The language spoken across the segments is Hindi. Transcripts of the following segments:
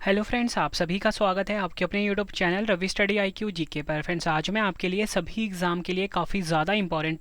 हेलो फ्रेंड्स, आप सभी का स्वागत है आपके अपने YouTube channel Ravi study IQ GK पर। फ्रेंड्स, आज मैं आपके लिए सभी एग्ज़ाम के लिए काफ़ी ज़्यादा इंपॉर्टेंट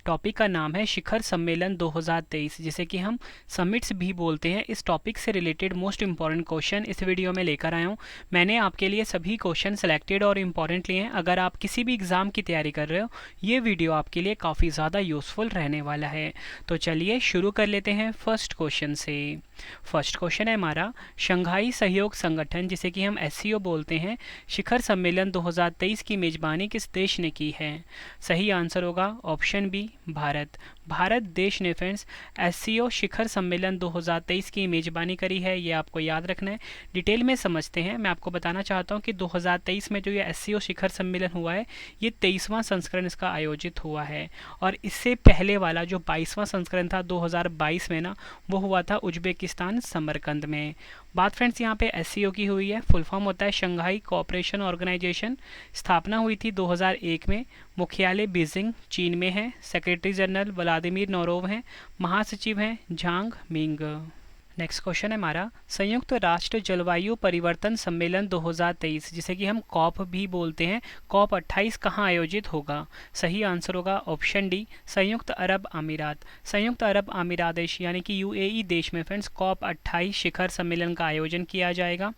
टॉपिक का नाम है शिखर सम्मेलन 2023, जिसे कि हम समिट्स भी बोलते हैं। इस टॉपिक से रिलेटेड मोस्ट इंपॉर्टेंट क्वेश्चन इस वीडियो में लेकर आया हूँ। मैंने आपके लिए सभी क्वेश्चन सेलेक्टेड और इम्पॉर्टेंट लिए हैं। अगर आप किसी भी एग्ज़ाम की तैयारी कर रहे हो, ये वीडियो आपके लिए काफ़ी ज़्यादा यूज़फुल रहने वाला है। तो चलिए शुरू कर लेते हैं फर्स्ट क्वेश्चन से। फर्स्ट क्वेश्चन है हमारा, शंघाई सहयोग संगठन जिसे कि हम SCO बोलते हैं, शिखर सम्मेलन 2023 की मेजबानी किस देश ने की है? सही आंसर होगा ऑप्शन बी, भारत। भारत देश ने फ्रेंड्स SCO शिखर सम्मेलन 2023 की मेजबानी करी है, ये आपको याद रखना है। डिटेल में समझते हैं। मैं आपको बताना चाहता हूँ कि 2023 में जो ये SCO शिखर सम्मेलन हुआ है, ये 23वां संस्करण इसका आयोजित हुआ है। और इससे पहले वाला जो 22वां संस्करण था 2022 में ना, वो हुआ था उज्बेकिस्तान समरकंद में। बात फ्रेंड्स यहाँ पे SCO की हुई है। फुल फॉर्म होता है शंघाई कोऑपरेशन ऑर्गेनाइजेशन। स्थापना हुई थी 2001 में। मुख्यालय बीजिंग चीन में है। सेक्रेटरी जनरल व्लादिमीर नोरोव हैं। महासचिव हैं झांग मिंग। नेक्स्ट क्वेश्चन है हमारा, संयुक्त राष्ट्र जलवायु परिवर्तन सम्मेलन 2023 जिसे कि हम कॉप भी बोलते हैं, कॉप 28 कहाँ आयोजित होगा? सही आंसर होगा ऑप्शन डी, संयुक्त अरब अमीरात। संयुक्त अरब अमीरात देश यानी कि UAE देश में फ्रेंड्स कॉप 28 शिखर सम्मेलन का आयोजन किया जाएगा।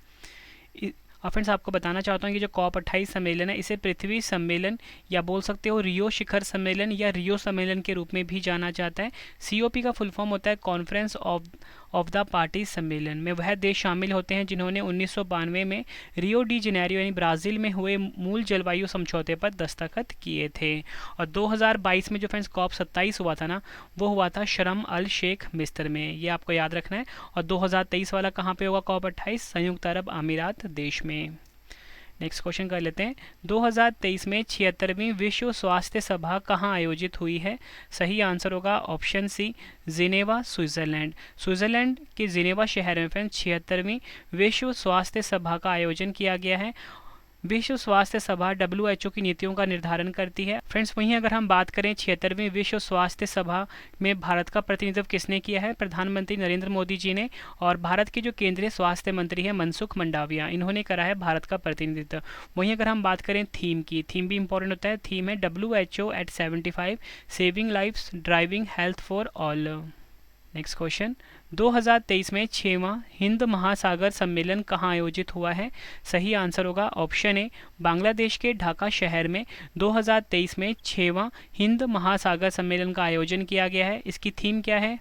और फ्रेंड्स आपको बताना चाहता हूँ कि जो कॉप 28 सम्मेलन है, इसे पृथ्वी सम्मेलन या बोल सकते हो रियो शिखर सम्मेलन या रियो सम्मेलन के रूप में भी जाना जाता है। COP का फुल फॉर्म होता है कॉन्फ्रेंस ऑफ द पार्टी सम्मेलन में वह देश शामिल होते हैं जिन्होंने 1992 में रियो डी जेनेरियो यानी ब्राज़ील में हुए मूल जलवायु समझौते पर दस्तखत किए थे। और 2022 में जो फ्रेंड्स कॉप 27 हुआ था ना, वो हुआ था शर्म अल शेख मिस्र में, ये आपको याद रखना है। और 2023 वाला कहाँ पे होगा कॉप 28? संयुक्त अरब अमीरात देश में। नेक्स्ट क्वेश्चन कर लेते हैं, 2023 में 76वीं विश्व स्वास्थ्य सभा कहाँ आयोजित हुई है? सही आंसर होगा option C, Geneva Switzerland. Switzerland के जिनेवा शहर में फ्रेंड्स 76वीं विश्व स्वास्थ्य सभा का आयोजन किया गया है। विश्व स्वास्थ्य सभा WHO की नीतियों का निर्धारण करती है। फ्रेंड्स, वहीं अगर हम बात करें 76वीं विश्व स्वास्थ्य सभा में भारत का प्रतिनिधित्व किसने किया है? प्रधानमंत्री नरेंद्र मोदी जी ने। और भारत के जो केंद्रीय स्वास्थ्य मंत्री हैं मनसुख मंडाविया, इन्होंने करा है भारत का प्रतिनिधित्व। वहीं अगर हम बात करें थीम की, थीम भी इंपॉर्टेंट होता है। थीम है WHO at 75 saving lifes driving health for all. Next question, 2023 में 6वां हिंद महासागर सम्मेलन कहाँ आयोजित हुआ है? सही आंसर होगा ऑप्शन ए, बांग्लादेश के ढाका शहर में 2023 में 6वां हिंद महासागर सम्मेलन का आयोजन किया गया है। इसकी थीम क्या है?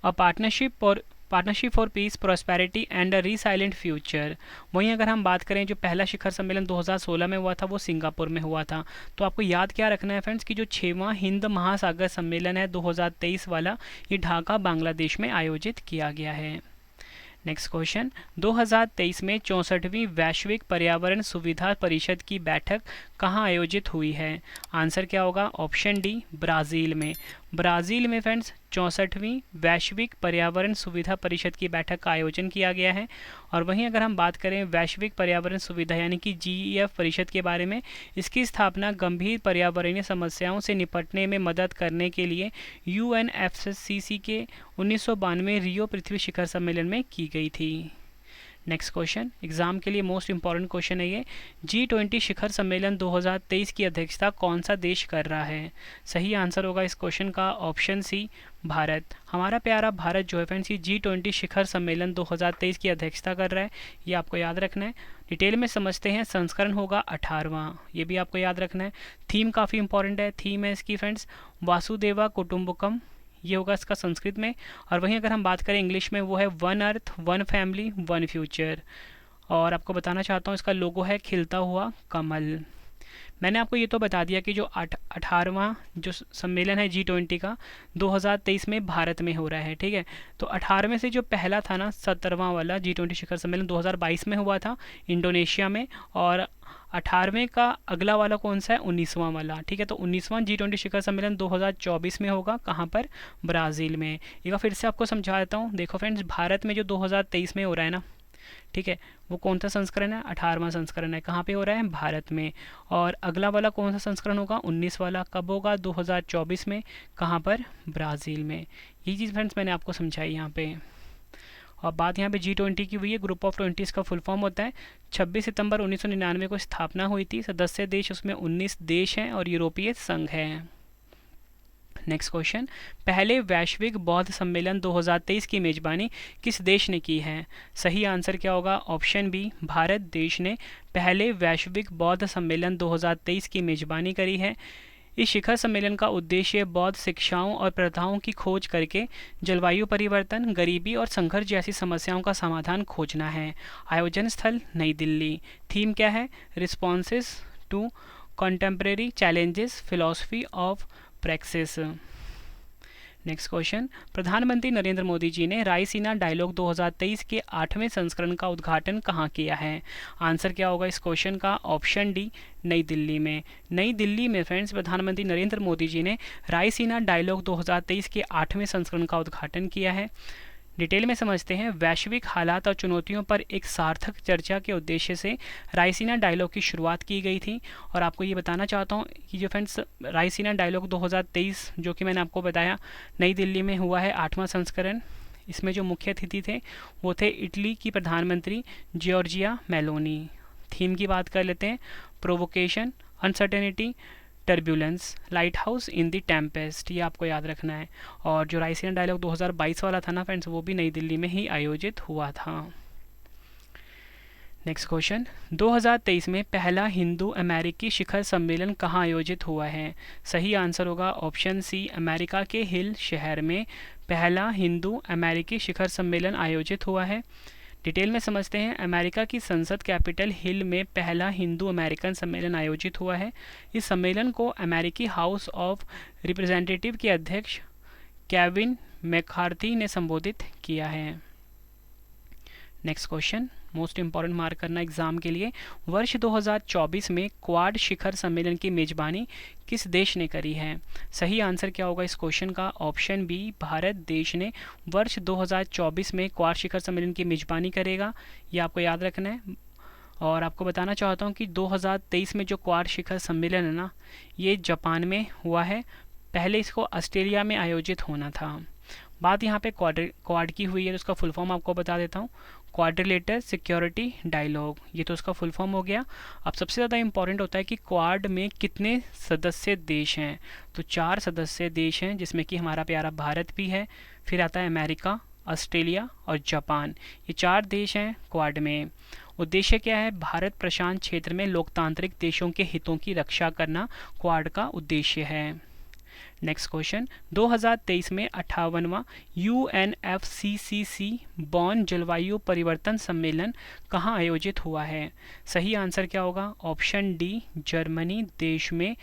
A partnership for peace prosperity and a resilient future. वहीं अगर हम बात करें जो पहला शिखर सम्मेलन 2016 में हुआ था, वो सिंगापुर में हुआ था। तो आपको याद क्या रखना है फ्रेंड्स कि जो 6वां हिंद महासागर सम्मेलन है 2023 वाला, ये ढाका बांग्लादेश में आयोजित किया गया है। नेक्स्ट क्वेश्चन, 2023 में 64वीं वैश्विक पर्यावरण सुविधा परिषद की बैठक कहाँ आयोजित हुई है? आंसर क्या होगा? ऑप्शन डी, ब्राज़ील में। ब्राज़ील में फ्रेंड्स 64वीं वैश्विक पर्यावरण सुविधा परिषद की बैठक का आयोजन किया गया है। और वहीं अगर हम बात करें वैश्विक पर्यावरण सुविधा यानी कि GEF परिषद के बारे में, इसकी स्थापना गंभीर पर्यावरणीय समस्याओं से निपटने में मदद करने के लिए UNFCCC के 1992 रियो पृथ्वी शिखर सम्मेलन में की गई थी। नेक्स्ट क्वेश्चन, एग्जाम के लिए मोस्ट इंपॉर्टेंट क्वेश्चन है ये, G20 शिखर सम्मेलन 2023 की अध्यक्षता कौन सा देश कर रहा है? सही आंसर होगा इस क्वेश्चन का ऑप्शन सी, भारत। हमारा प्यारा भारत जो है फ्रेंड्स, ये G20 शिखर सम्मेलन 2023 की अध्यक्षता कर रहा है, ये आपको याद रखना है। डिटेल में समझते हैं। संस्करण होगा 18वां, ये भी आपको याद रखना है। थीम काफ़ी इंपॉर्टेंट है। थीम है इसकी फ्रेंड्स वासुदेवा कुटुम्बकम, ये होगा इसका संस्कृत में। और वहीं अगर हम बात करें इंग्लिश में, वो है one earth one family one future. और आपको बताना चाहता हूँ इसका लोगो है खिलता हुआ कमल। मैंने आपको ये तो बता दिया कि जो 18वां जो सम्मेलन है G20 का 2023 में भारत में हो रहा है, ठीक है। तो 18वें से जो पहला था ना 17वां वाला G20 शिखर सम्मेलन 2022 में हुआ था इंडोनेशिया में। और 18वें का अगला वाला कौन सा है? 19वां वाला, ठीक है। तो 19वां G20 शिखर सम्मेलन 2024 में होगा, कहाँ पर? ब्राज़ील में। एक बार फिर से आपको समझा देता हूँ। देखो फ्रेंड्स, भारत में जो 2023 में हो रहा है ना, ठीक है, वो कौन सा संस्करण है? 18वां संस्करण है। कहाँ पे हो रहा है? भारत में। और अगला वाला कौन सा संस्करण होगा? 19 वाला। कब होगा? 2024 में। कहाँ पर? ब्राज़ील में। ये चीज़ फ्रेंड्स मैंने आपको समझाई यहाँ पे। और बात यहाँ पे G20 की हुई है। ग्रुप ऑफ 20 इसका फुल फॉर्म होता है। 26 सितंबर 1999 को स्थापना हुई थी। सदस्य देश उसमें 19 देश हैं और यूरोपीय संघ है। नेक्स्ट क्वेश्चन, पहले वैश्विक बौद्ध सम्मेलन 2023 की मेजबानी किस देश ने की है? सही आंसर क्या होगा? ऑप्शन बी, भारत देश ने पहले वैश्विक बौद्ध सम्मेलन 2023 की मेजबानी करी है। इस शिखर सम्मेलन का उद्देश्य बौद्ध शिक्षाओं और प्रथाओं की खोज करके जलवायु परिवर्तन, गरीबी और संघर्ष जैसी समस्याओं का समाधान खोजना है। आयोजन स्थल नई दिल्ली। थीम क्या है? Responses to contemporary challenges, philosophy of praxis. Next question, प्रधानमंत्री नरेंद्र मोदी जी ने रायसीना डायलॉग 2023 के 8वें संस्करण का उद्घाटन कहाँ किया है? आंसर क्या होगा इस क्वेश्चन का? ऑप्शन डी, नई दिल्ली में। नई दिल्ली में फ्रेंड्स प्रधानमंत्री नरेंद्र मोदी जी ने रायसीना डायलॉग 2023 के 8वें संस्करण का उद्घाटन किया है। डिटेल में समझते हैं। वैश्विक हालात और चुनौतियों पर एक सार्थक चर्चा के उद्देश्य से रायसीना डायलॉग की शुरुआत की गई थी। और आपको ये बताना चाहता हूँ कि जो फ्रेंड्स रायसीना डायलॉग 2023 जो कि मैंने आपको बताया नई दिल्ली में हुआ है 8वां संस्करण, इसमें जो मुख्य अतिथि थे वो थे इटली की प्रधानमंत्री जॉर्जिया मेलोनी। थीम की बात कर लेते हैं। Provocation, uncertainty, turbulence, light house in the Tempest, ये आपको याद रखना है। और जो रायसीना डायलॉग 2022 वाला था ना फ्रेंड्स, वो भी नई दिल्ली में ही आयोजित हुआ था। नेक्स्ट क्वेश्चन, 2023 में पहला हिंदू अमेरिकी शिखर सम्मेलन कहाँ आयोजित हुआ है? सही आंसर होगा ऑप्शन सी, अमेरिका के हिल शहर में पहला हिंदू अमेरिकी शिखर सम्मेलन आयोजित हुआ है। डिटेल में समझते हैं। अमेरिका की संसद कैपिटल हिल में पहला हिंदू अमेरिकन सम्मेलन आयोजित हुआ है। इस सम्मेलन को अमेरिकी हाउस ऑफ रिप्रेजेंटेटिव के अध्यक्ष केविन मैकार्थी ने संबोधित किया है। Next question, most important mark करना एग्जाम के लिए। वर्ष 2024 में क्वाड शिखर सम्मेलन की मेजबानी किस देश ने करी है? सही आंसर क्या होगा इस क्वेश्चन का? ऑप्शन बी, भारत देश ने वर्ष 2024 में क्वाड शिखर सम्मेलन की मेजबानी करेगा। ये आपको याद रखना है। और आपको बताना चाहता हूँ कि 2023 में जो क्वाड शिखर सम्मेलन है ना, ये जापान में हुआ है। पहले इसको ऑस्ट्रेलिया में आयोजित होना था। बात यहाँ पे क्वाड की हुई है, तो उसका फुल फॉर्म आपको बता देता हूँ। क्वाड्रिलेटर सिक्योरिटी डायलॉग, ये तो उसका फुल फॉर्म हो गया। अब सबसे ज़्यादा इंपॉर्टेंट होता है कि क्वाड में कितने सदस्य देश हैं? तो 4 सदस्य देश हैं, जिसमें कि हमारा प्यारा भारत भी है। फिर आता है अमेरिका, ऑस्ट्रेलिया और जापान। ये 4 देश हैं क्वाड में। उद्देश्य क्या है? भारत प्रशांत क्षेत्र में लोकतांत्रिक देशों के हितों की रक्षा करना क्वाड का उद्देश्य है। नेक्स्ट क्वेश्चन, 2023 में 58वां UNFCCC बॉन जलवायु परिवर्तन सम्मेलन कहाँ आयोजित हुआ है? सही आंसर क्या होगा? ऑप्शन डी, जर्मनी देश में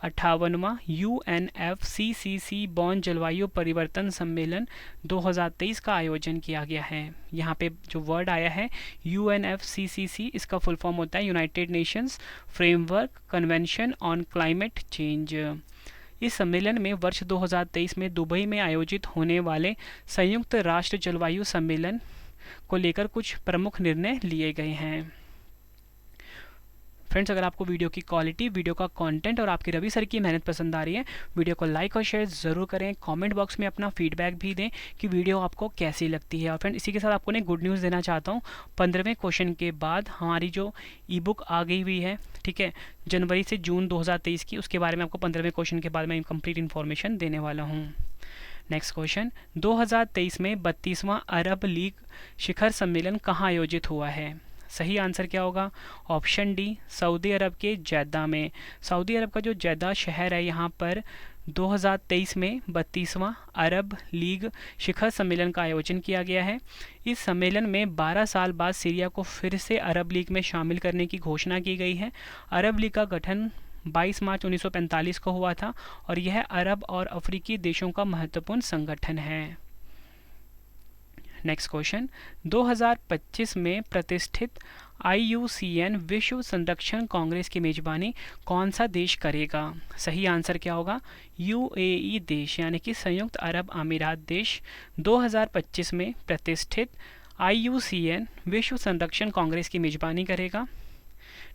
58वां UNFCCC बॉन जलवायु परिवर्तन सम्मेलन 2023 का आयोजन किया गया है। यहाँ पे जो वर्ड आया है UNFCCC, इसका फुल फॉर्म होता है United Nations framework convention on climate change. इस सम्मेलन में वर्ष 2023 में दुबई में आयोजित होने वाले संयुक्त राष्ट्र जलवायु सम्मेलन को लेकर कुछ प्रमुख निर्णय लिए गए हैं। फ्रेंड्स, अगर आपको वीडियो की क्वालिटी, वीडियो का कंटेंट और आपकी रवि सर की मेहनत पसंद आ रही है, वीडियो को लाइक और शेयर ज़रूर करें। कमेंट बॉक्स में अपना फीडबैक भी दें कि वीडियो आपको कैसी लगती है। और फ्रेंड, इसी के साथ आपको ने गुड न्यूज़ देना चाहता हूँ। 15वें क्वेश्चन के बाद हमारी जो ई बुक आ गई हुई है, ठीक है, जनवरी से जून 2023 की, उसके बारे में आपको 15वें क्वेश्चन के बाद मैं कंप्लीट इन्फॉर्मेशन देने वाला हूँ। नेक्स्ट क्वेश्चन, 2023 में 32वां अरब लीग शिखर सम्मेलन कहाँ आयोजित हुआ है? सही आंसर क्या होगा? ऑप्शन डी, सऊदी अरब के जद्दा में। सऊदी अरब का जो जद्दा शहर है, यहाँ पर 2023 में 32वां अरब लीग शिखर सम्मेलन का आयोजन किया गया है। इस सम्मेलन में 12 साल बाद सीरिया को फिर से अरब लीग में शामिल करने की घोषणा की गई है। अरब लीग का गठन 22 मार्च 1945 को हुआ था और यह अरब और अफ्रीकी देशों का महत्वपूर्ण संगठन है। नेक्स्ट क्वेश्चन, 2025 में प्रतिष्ठित IUCN विश्व संरक्षण कांग्रेस की मेजबानी कौन सा देश करेगा? सही आंसर क्या होगा? UAE देश, यानी कि संयुक्त अरब अमीरात देश 2025 में प्रतिष्ठित IUCN विश्व संरक्षण कांग्रेस की मेजबानी करेगा।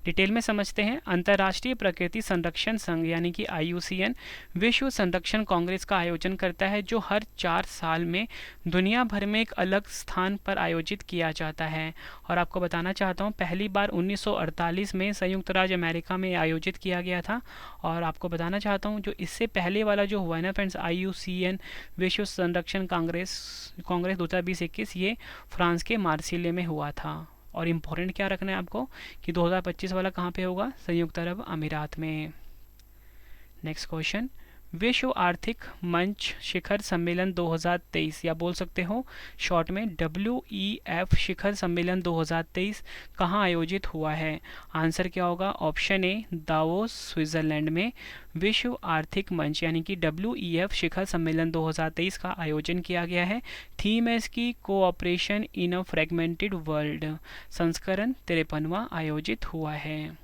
डिटेल में समझते हैं। अंतर्राष्ट्रीय प्रकृति संरक्षण संघ यानी कि IUCN विश्व संरक्षण कांग्रेस का आयोजन करता है, जो हर 4 साल में दुनिया भर में एक अलग स्थान पर आयोजित किया जाता है। और आपको बताना चाहता हूँ, पहली बार 1948 में संयुक्त राज्य अमेरिका में आयोजित किया गया था। और आपको बताना चाहता हूँ, जो इससे पहले वाला जो हुआ है ना फ्रेंड्स, IUCN विश्व संरक्षण कांग्रेस 2020-21, ये फ्रांस के मार्सिले में हुआ था। और इम्पोर्टेंट क्या रखना है आपको कि 2025 वाला कहाँ पे होगा, संयुक्त अरब अमीरात में। नेक्स्ट क्वेश्चन, विश्व आर्थिक मंच शिखर सम्मेलन 2023 या बोल सकते हो शॉर्ट में WEF शिखर सम्मेलन 2023 कहाँ आयोजित हुआ है? आंसर क्या होगा? ऑप्शन ए दावोस स्विट्जरलैंड में विश्व आर्थिक मंच यानी कि WEF शिखर सम्मेलन 2023 का आयोजन किया गया है। थीम है इसकी कोऑपरेशन इन अ फ्रेगमेंटेड वर्ल्ड। संस्करण 53वां आयोजित हुआ है।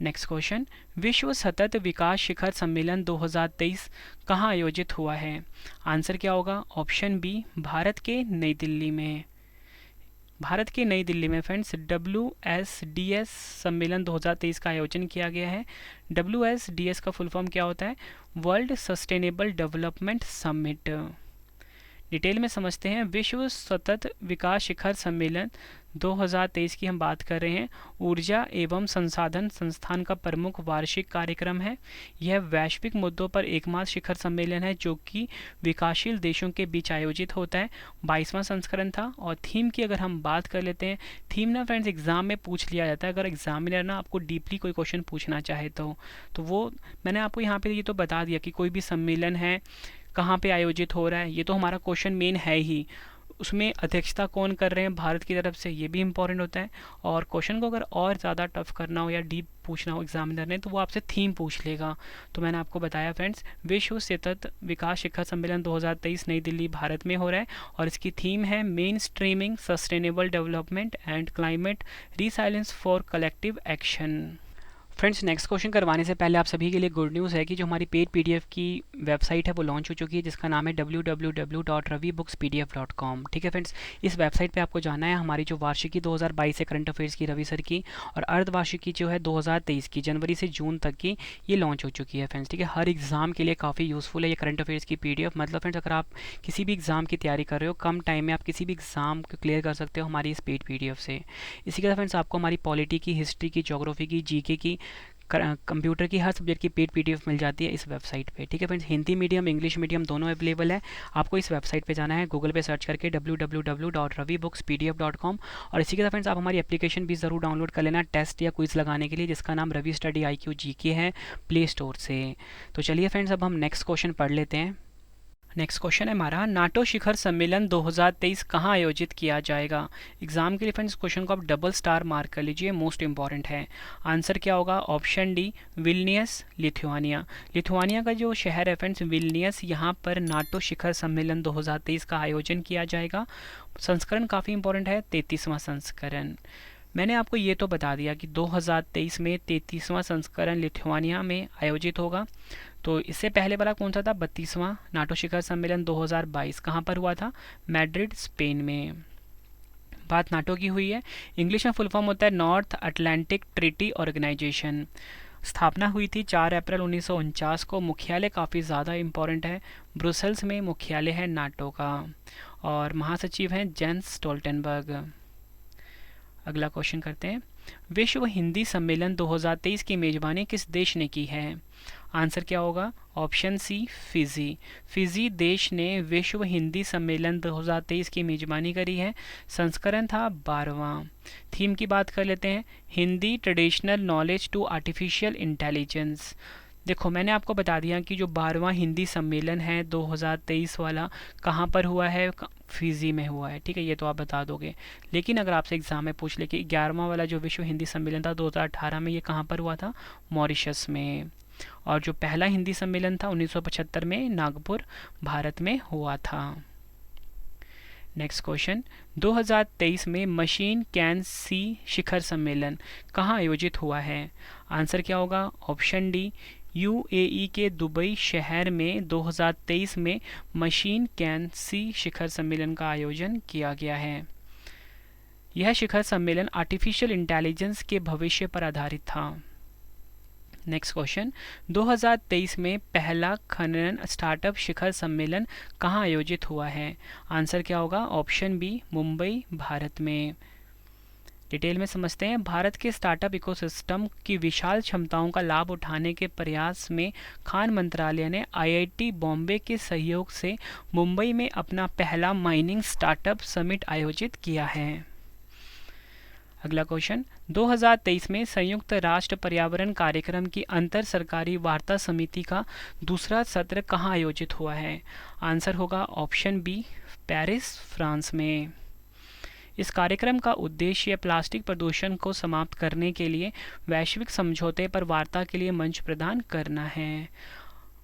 नेक्स्ट क्वेश्चन, विश्व सतत विकास शिखर सम्मेलन 2023 कहाँ आयोजित हुआ है? आंसर क्या होगा? ऑप्शन बी भारत के नई दिल्ली में। भारत के नई दिल्ली में फ्रेंड्स WSDS सम्मेलन 2023 का आयोजन किया गया है। WSDS का फुल फॉर्म क्या होता है? World sustainable development summit. Detail में समझते हैं। विश्व सतत विकास शिखर सम्मेलन 2023 की हम बात कर रहे हैं। ऊर्जा एवं संसाधन संस्थान का प्रमुख वार्षिक कार्यक्रम है। यह वैश्विक मुद्दों पर एकमात्र शिखर सम्मेलन है जो कि विकासशील देशों के बीच आयोजित होता है। 22वां संस्करण था। और थीम की अगर हम बात कर लेते हैं, थीम ना फ्रेंड्स एग्जाम में पूछ लिया जाता है। अगर एग्जामिनर ना आपको डीपली कोई क्वेश्चन पूछना चाहे तो वो मैंने आपको यहाँ पे ये तो बता दिया कि कोई भी सम्मेलन है कहाँ पे आयोजित हो रहा है, ये तो हमारा क्वेश्चन मेन है ही। उसमें अध्यक्षता कौन कर रहे हैं भारत की तरफ से, ये भी इंपॉर्टेंट होता है। और क्वेश्चन को अगर और ज़्यादा टफ करना हो या डीप पूछना हो एग्जामिनर ने, तो वो आपसे थीम पूछ लेगा। तो मैंने आपको बताया फ्रेंड्स, विश्व सतत विकास शिखर सम्मेलन 2023 नई दिल्ली भारत में हो रहा है। और इसकी थीम है main streaming sustainable development and climate resilience for collective action. Friends, next question करवाने से पहले आप सभी के लिए गुड न्यूज़ है कि जो हमारी पेड PDF की वेबसाइट है वो लॉन्च हो चुकी है, जिसका नाम है www.ravibookspdf.com। ठीक है फ्रेंड्स, इस वेबसाइट पे आपको जाना है। हमारी जो वार्षिकी 2022 है करंट अफेयर्स की रवि सर की, और अर्धवार्षिकी जो है 2023 की जनवरी से जून तक की, ये लॉन्च हो चुकी है फ्रेंड्स। ठीक है, हर एग्जाम के लिए काफ़ी यूज़फुल है ये करंट अफेयर्स की PDF। मतलब फ्रेंड्स, अगर आप किसी भी एग्जाम की तैयारी कर रहे हो, कम टाइम में आप किसी भी एग्जाम को क्लियर कर सकते हो हमारी इस पेड PDF से। इसी के साथ फ्रेंड्स, आपको हमारी पॉलिटी की, हिस्ट्री की, ज्योग्राफी की, GK की, कंप्यूटर की हर सब्जेक्ट की पेड PDF मिल जाती है इस वेबसाइट पे। ठीक है friends, Hindi medium English medium दोनों अवेलेबल है। आपको इस वेबसाइट पे जाना है, गूगल पे सर्च करके www.ravibookspdf.com। और इसी के साथ फ्रेंड्स, आप हमारी एप्लीकेशन भी ज़रूर डाउनलोड कर लेना टेस्ट या क्विज लगाने के लिए, जिसका नाम रवि स्टडी IQ GK है प्ले स्टोर से। तो चलिए फ्रेंड्स, अब हम नेक्स्ट क्वेश्चन पढ़ लेते हैं। नेक्स्ट क्वेश्चन है हमारा, नाटो शिखर सम्मेलन 2023 कहाँ आयोजित किया जाएगा? एग्जाम के लिए फ्रेंड्स क्वेश्चन को आप डबल स्टार मार्क कर लीजिए, मोस्ट इंपॉर्टेंट है। आंसर क्या होगा? Option D Vilnius Lithuania. Lithuania का जो शहर है फ्रेंड्स विल्नियस, यहाँ पर नाटो शिखर सम्मेलन 2023 का आयोजन किया जाएगा। संस्करण काफ़ी इंपॉर्टेंट है, 33वां संस्करण। मैंने आपको ये तो बता दिया कि 2023 में 33वां संस्करण लिथुआनिया में आयोजित होगा। तो इससे पहले वाला कौन सा था? 32वां नाटो शिखर सम्मेलन 2022 कहाँ पर हुआ था? मैड्रिड स्पेन में। बात नाटो की हुई है। इंग्लिश में फुल फॉर्म होता है नॉर्थ अटलांटिक ट्रीटी ऑर्गेनाइजेशन। स्थापना हुई थी 4 अप्रैल 1949 को। मुख्यालय काफ़ी ज़्यादा इंपॉर्टेंट है, ब्रुसेल्स में मुख्यालय है नाटो का। और महासचिव हैं जेंस स्टोल्टेनबर्ग। अगला क्वेश्चन करते हैं, विश्व हिंदी सम्मेलन 2023 की मेजबानी किस देश ने की है? आंसर क्या होगा? ऑप्शन सी फिजी। फिजी देश ने विश्व हिंदी सम्मेलन 2023 की मेजबानी करी है। संस्करण था 12वां। थीम की बात कर लेते हैं, Hindi traditional knowledge to artificial intelligence. देखो, मैंने आपको बता दिया कि जो 12वां हिंदी सम्मेलन है 2023 वाला कहाँ पर हुआ है? फिजी में हुआ है। ठीक है, ये तो आप बता दोगे। लेकिन अगर आपसे एग्जाम में पूछ ले कि 11वां वाला जो विश्व हिंदी सम्मेलन था 2018 में, ये कहाँ पर हुआ था? मॉरिशस में। और जो पहला हिंदी सम्मेलन था 1975 में नागपुर भारत में हुआ था। नेक्स्ट क्वेश्चन, 2023 में मशीन कैन सी शिखर सम्मेलन कहाँ आयोजित हुआ है? आंसर क्या होगा? ऑप्शन डी UAE के दुबई शहर में 2023 में मशीन कैन सी शिखर सम्मेलन का आयोजन किया गया है। यह शिखर सम्मेलन आर्टिफिशियल इंटेलिजेंस के भविष्य पर आधारित था। नेक्स्ट क्वेश्चन, 2023 में पहला खनन स्टार्टअप शिखर सम्मेलन कहाँ आयोजित हुआ है? आंसर क्या होगा? ऑप्शन बी, मुंबई, भारत में। डिटेल में समझते हैं। भारत के स्टार्टअप इकोसिस्टम की विशाल क्षमताओं का लाभ उठाने के प्रयास में खान मंत्रालय ने आईआईटी बॉम्बे के सहयोग से मुंबई में अपना पहला माइनिंग स्टार्टअप समिट आयोजित किया है। अगला क्वेश्चन, 2023 में संयुक्त राष्ट्र पर्यावरण कार्यक्रम की अंतर सरकारी वार्ता समिति का दूसरा सत्र कहाँ आयोजित हुआ है? आंसर होगा ऑप्शन बी, पेरिस, फ्रांस में। इस कार्यक्रम का उद्देश्य प्लास्टिक प्रदूषण को समाप्त करने के लिए वैश्विक समझौते पर वार्ता के लिए मंच प्रदान करना है।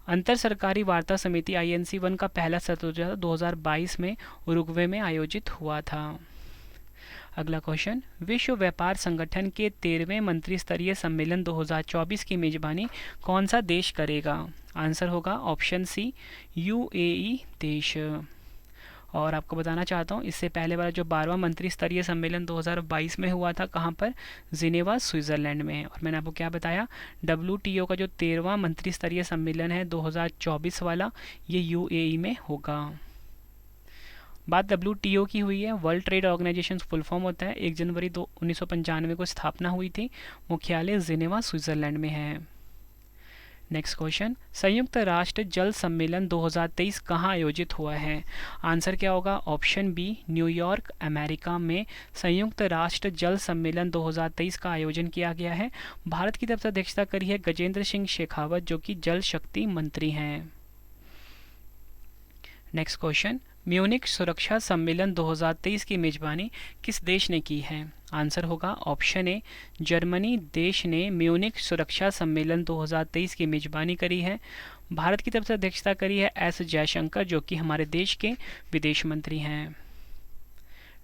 अंतर सरकारी वार्ता समिति INC1 का पहला सत्र 2022 में उरुग्वे में आयोजित हुआ था। अगला क्वेश्चन, विश्व व्यापार संगठन के 13वें मंत्री स्तरीय सम्मेलन 2024 की मेजबानी कौन सा देश करेगा? आंसर होगा ऑप्शन सी, UAE देश। और आपको बताना चाहता हूँ, इससे पहले वाला जो 12वां मंत्री स्तरीय सम्मेलन 2022 में हुआ था, कहाँ पर? जिनेवा, स्विट्ज़रलैंड में। और मैंने आपको क्या बताया, WTO का जो 13वां मंत्री स्तरीय सम्मेलन है 2024 वाला, ये UAE में होगा। बात WTO की हुई है, world trade organization full form होता है। 1 जनवरी 1995 को स्थापना हुई थी। मुख्यालय जिनेवा, स्विट्ज़रलैंड में है। नेक्स्ट क्वेश्चन, संयुक्त राष्ट्र जल सम्मेलन 2023 कहाँ आयोजित हुआ है? आंसर क्या होगा? ऑप्शन बी, न्यूयॉर्क, अमेरिका में संयुक्त राष्ट्र जल सम्मेलन 2023 का आयोजन किया गया है। भारत की तरफ से अध्यक्षता करी है गजेंद्र सिंह शेखावत, जो कि जल शक्ति मंत्री हैं। नेक्स्ट क्वेश्चन, म्यूनिख सुरक्षा सम्मेलन 2023 की मेजबानी किस देश ने की है? आंसर होगा ऑप्शन ए, जर्मनी देश ने म्यूनिख सुरक्षा सम्मेलन 2023 की मेजबानी करी है। भारत की तरफ से अध्यक्षता करी है एस जयशंकर, जो कि हमारे देश के विदेश मंत्री हैं।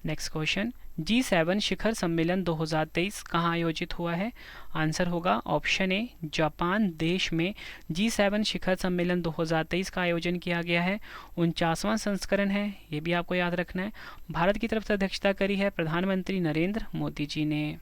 नेक्स्ट क्वेश्चन, G7 शिखर सम्मेलन 2023 कहाँ आयोजित हुआ है? आंसर होगा ऑप्शन ए, जापान देश में G7 शिखर सम्मेलन 2023 का आयोजन किया गया है। 49वां संस्करण है, ये भी आपको याद रखना है। भारत की तरफ से अध्यक्षता करी है प्रधानमंत्री नरेंद्र मोदी जी ने।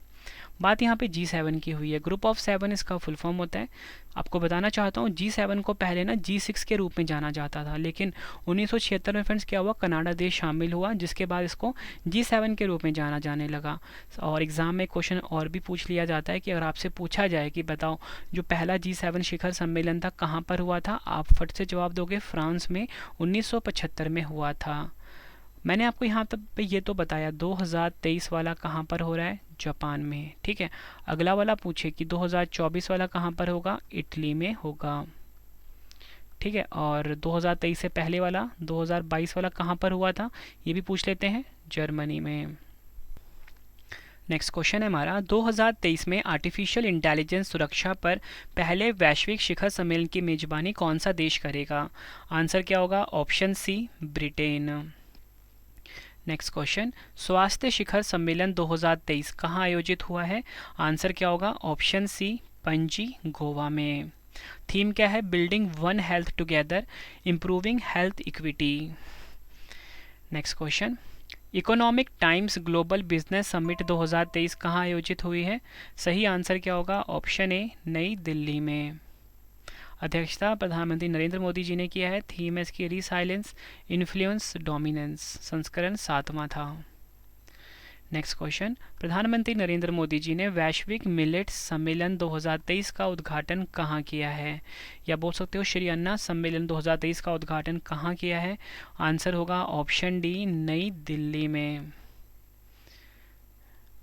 बात यहाँ पे G7 की हुई है, ग्रुप ऑफ 7 इसका फुल फॉर्म होता है। आपको बताना चाहता हूँ, G7 को पहले ना G6 के रूप में जाना जाता था, लेकिन 1976 में फ्रेंड्स क्या हुआ, कनाडा देश शामिल हुआ, जिसके बाद इसको G7 के रूप में जाना जाने लगा। और एग्जाम में क्वेश्चन और भी पूछ लिया जाता है कि अगर आपसे पूछा जाए कि बताओ जो पहला G7 शिखर सम्मेलन था कहाँ पर हुआ था, आप फट से जवाब दोगे फ्रांस में 1975 में हुआ था। मैंने आपको यहाँ तक पे ये तो बताया 2023 वाला कहाँ पर हो रहा है, जापान में। ठीक है, अगला वाला पूछे कि 2024 वाला कहाँ पर होगा, इटली में होगा। ठीक है, और 2023 से पहले वाला 2022 वाला कहाँ पर हुआ था, ये भी पूछ लेते हैं, जर्मनी में। नेक्स्ट क्वेश्चन है हमारा, 2023 में आर्टिफिशियल इंटेलिजेंस सुरक्षा पर पहले वैश्विक शिखर सम्मेलन की मेजबानी कौन सा देश करेगा? आंसर क्या होगा? Option C, Britain. Next question, स्वास्थ्य शिखर सम्मेलन 2023 कहाँ आयोजित हुआ है? आंसर क्या होगा? ऑप्शन सी, पणजी, गोवा में। थीम क्या है? Building one health together, improving health equity. Next question, economic times global business summit 2023 कहाँ आयोजित हुई है? सही आंसर क्या होगा? ऑप्शन ए, नई दिल्ली में। अध्यक्षता प्रधानमंत्री नरेंद्र मोदी जी ने किया है। थीम है इसकी रिसाइलेंस, इन्फ्लुएंस, डोमिनेंस। संस्करण 7वां था। नेक्स्ट क्वेश्चन, प्रधानमंत्री नरेंद्र मोदी जी ने वैश्विक मिलेट्स सम्मेलन 2023 का उद्घाटन कहाँ किया है? या बोल सकते हो श्री अन्ना सम्मेलन 2023 का उद्घाटन कहाँ किया है? आंसर होगा ऑप्शन डी, नई दिल्ली में।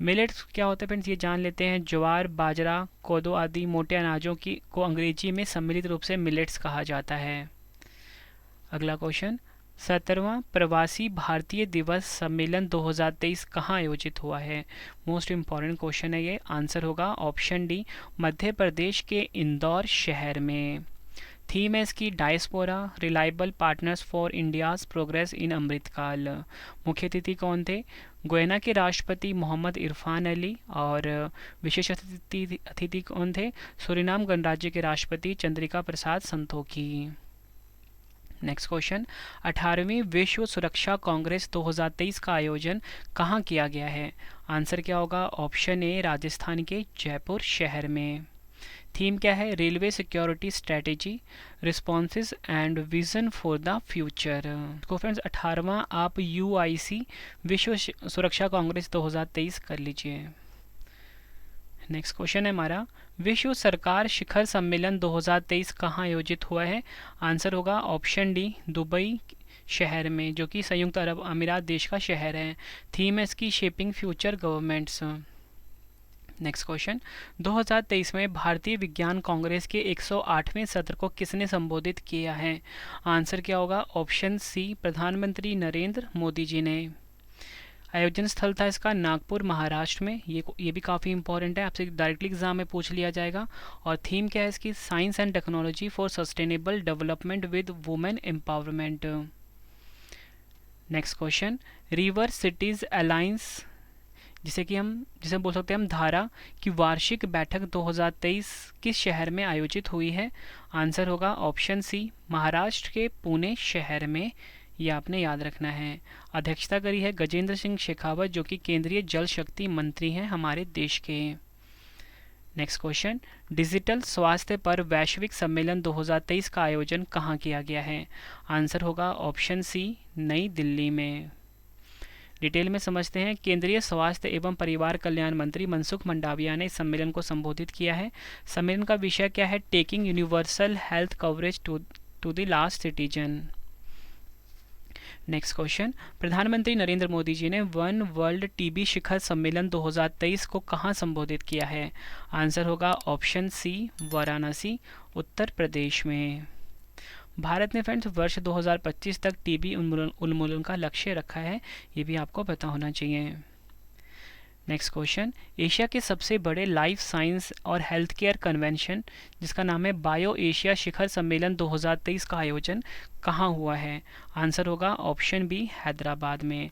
मिलेट्स क्या होते हैं फ्रेंड्स, ये जान लेते हैं। ज्वार, बाजरा, कोदो आदि मोटे अनाजों की को अंग्रेजी में सम्मिलित रूप से मिलेट्स कहा जाता है। अगला क्वेश्चन, 17वां प्रवासी भारतीय दिवस सम्मेलन 2023 कहाँ आयोजित हुआ है? मोस्ट इम्पॉर्टेंट क्वेश्चन है ये। आंसर होगा ऑप्शन डी, मध्य प्रदेश के इंदौर शहर में। थीम है इसकी diaspora, reliable partners for India's progress in Amritkaal. मुख्य अतिथि कौन थे? गुयाना के राष्ट्रपति मोहम्मद इरफान अली। और विशेष अतिथि कौन थे? सूरीनाम गणराज्य के राष्ट्रपति चंद्रिका प्रसाद संतोखी। नेक्स्ट क्वेश्चन, 18वीं विश्व सुरक्षा कांग्रेस 2023 का आयोजन कहाँ किया गया है? आंसर क्या होगा? ऑप्शन ए राजस्थान के जयपुर शहर में। थीम क्या है? Railway security strategy, responses and vision for the future. तो फ्रेंड्स 18वां आप UIC विश्व सुरक्षा कांग्रेस 2023 कर लीजिए। नेक्स्ट क्वेश्चन है हमारा, विश्व सरकार शिखर सम्मेलन 2023 कहाँ आयोजित हुआ है? आंसर होगा ऑप्शन डी दुबई शहर में, जो कि संयुक्त अरब अमीरात देश का शहर है। थीम है इसकी shaping future governments. Next question, 2023 में भारतीय विज्ञान कांग्रेस के 108वें सत्र को किसने संबोधित किया है? आंसर क्या होगा? ऑप्शन सी प्रधानमंत्री नरेंद्र मोदी जी ने। आयोजन स्थल था इसका नागपुर महाराष्ट्र में। ये भी काफ़ी इंपॉर्टेंट है, आपसे डायरेक्टली एग्जाम में पूछ लिया जाएगा। और थीम क्या है इसकी? Science and technology for sustainable development with women empowerment. Next question, river cities alliance जिसे बोल सकते हैं हम धारा की वार्षिक बैठक 2023 किस शहर में आयोजित हुई है? आंसर होगा ऑप्शन सी महाराष्ट्र के पुणे शहर में। ये आपने याद रखना है। अध्यक्षता करी है गजेंद्र सिंह शेखावत, जो कि केंद्रीय जल शक्ति मंत्री हैं हमारे देश के। नेक्स्ट क्वेश्चन, डिजिटल स्वास्थ्य पर वैश्विक सम्मेलन 2023 का आयोजन कहाँ किया गया है? आंसर होगा ऑप्शन सी नई दिल्ली में। डिटेल में समझते हैं। केंद्रीय स्वास्थ्य एवं परिवार कल्याण मंत्री मनसुख मंडाविया ने इस सम्मेलन को संबोधित किया है। सम्मेलन का विषय क्या है? Taking universal health coverage to the last citizen. Next question, प्रधानमंत्री नरेंद्र मोदी जी ने वन वर्ल्ड टीबी शिखर सम्मेलन 2023 को कहाँ संबोधित किया है? आंसर होगा ऑप्शन सी वाराणसी उत्तर प्रदेश में। भारत ने फ्रेंड्स वर्ष 2025 तक टीबी उन्मूलन का लक्ष्य रखा है, ये भी आपको पता होना चाहिए। नेक्स्ट क्वेश्चन, एशिया के सबसे बड़े लाइफ साइंस और हेल्थ केयर कन्वेंशन जिसका नाम है बायो एशिया शिखर सम्मेलन 2023 का आयोजन कहाँ हुआ है? आंसर होगा ऑप्शन बी हैदराबाद में।